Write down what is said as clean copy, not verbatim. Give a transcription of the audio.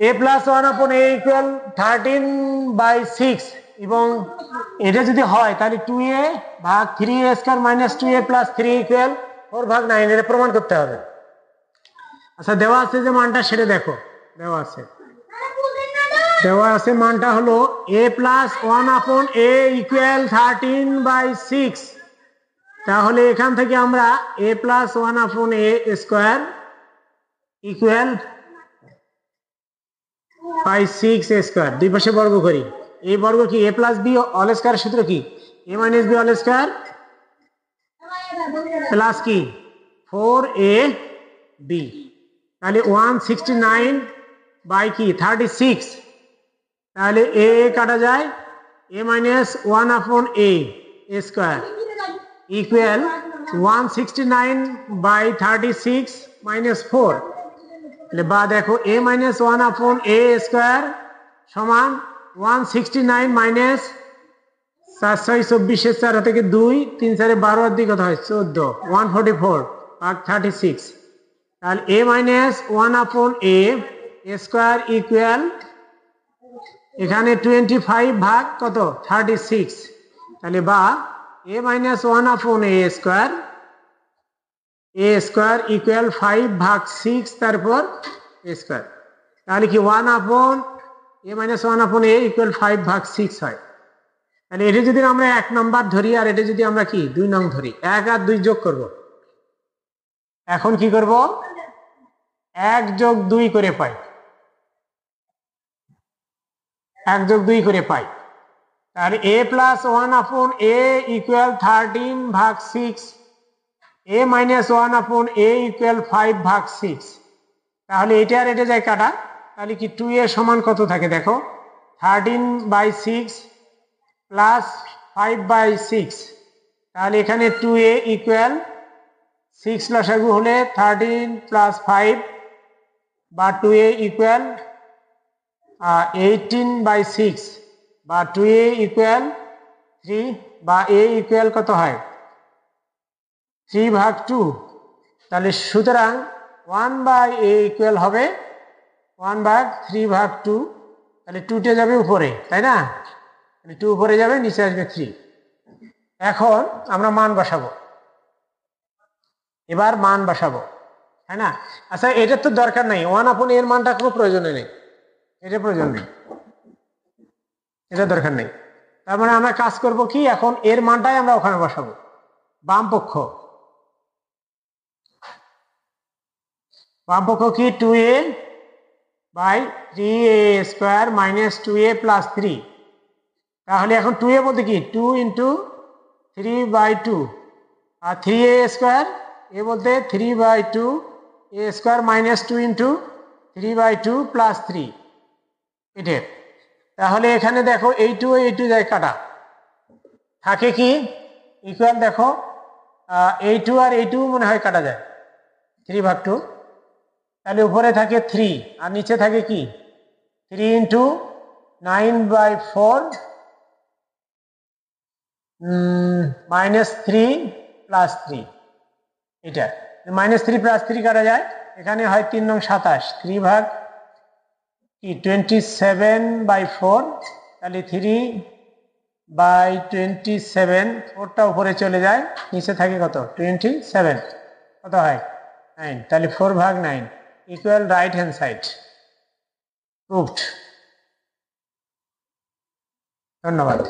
a plus 1/a equal 13/6 এবং এটা যদি হয় তাহলে 2a ভাগ 3a square minus 2a plus 3 equal 4/9 এটা প্রমাণ করতে হবে। আচ্ছা দেওয়া আছে যে মানটা সেটা দেখো, দেওয়া আছে মানটা হলো a প্লাস 1/a ইকুয়াল 13/6। তাহলে এখান থেকে আমরা a plus 1/a square equal 6 square দুই পাশে বর্গ করি। এই বর্গ কি a plus b all square সূত্র কি a minus b all square plus কি 4ab। তাহলে 169 বাই কি 36, তাহলে a কাটা যায় a minus 1/a square equal 169 by 36 minus 4। তাহলে বা দেখো a মাইনাস 1/a স্কয়ার সমান 169 মাইনাস 4/6 4 থেকে 2 3 4 12 আর 2 কত হয় 14 144 ভাগ 36। তাহলে a minus 1/a square equal এখানে 25 ভাগ কত 36। তাহলে বা a minus 1/a square equal 5 ভাগ 6 তারপর a স্কয়ার। তাহলে কি 1/a মাইনাস 1/a ইকুয়াল 5 ভাগ 6 হয়। তাহলে এটা যদি আমরা 1 নাম্বার ধরি আর এটা যদি আমরা কি 2 নং ধরি, 1 আর 2 যোগ করব। এখন কি করব 1 যোগ 2 করে পাই, 1 যোগ 2 করে পাই। তাহলে a প্লাস 1/a ইকুয়াল 13 ভাগ 6, a মাইনাস 1/a ইকুয়াল 5 ভাগ 6। তাহলে এটা আর এটা যায় কাটা, তাহলে কি 2a সমান কত থাকে দেখো 13/6 প্লাস 5/6। তাহলে এখানে 2a ইকুয়াল 6 লসাগু হলে 13 প্লাস 5 বা 2a ইকুয়াল 18/6 বা 2a ইকুয়াল 3 বা a ইকুয়াল কত হয় 3 ভাগ 2। তাহলে সুতরাং 1/a ইকুয়াল হবে 1/3 ভাগ 2। তাহলে 2টা যাবে উপরে, তাই না? 2 উপরে যাবে, নিচে আসবে 3। এখন আমরা মান বসাবো, এবার মান বসাবো, তাই না? আচ্ছা এটা তো দরকার নাই, 1/a এর মানটা কোনো প্রয়োজন নেই, এটা প্রয়োজন নেই, এটা দরকার নেই। তার মানে আমরা কাজ করব কি এখন এর মানটাই আমরা ওখানে বসাবো। বাম পক্ষ কি 2a by 3a square minus 2a plus 3। তাহলে এখন 2a বলতে কি 2 ইন্টু 3/2 আর 3a স্কয়ার এ বলতে 3/2 a square minus 2 into 3/2 plus 3 এটা। তাহলে এখানে দেখো এই 2 যায় কাটা, থাকে কি ইকুয়াল দেখো এই 2 আর এই 2 মনে হয় কাটা যায় 3/2। তাহলে উপরে থাকে 3 আর নিচে থাকে কি 3 ইন্টু 9/4 মাইনাস 3 প্লাস 3। এটা মাইনাস 3 প্লাস 3 কাটা যায়, এখানে হয় 3 নং 27 3 ভাগ কি 27/4। তাহলে 3/27 4টা উপরে চলে যায়, নিচে থাকে কত 27 কত হয় 9। তাহলে 4 ভাগ 9 equal right hand side proved. ধন্যবাদ।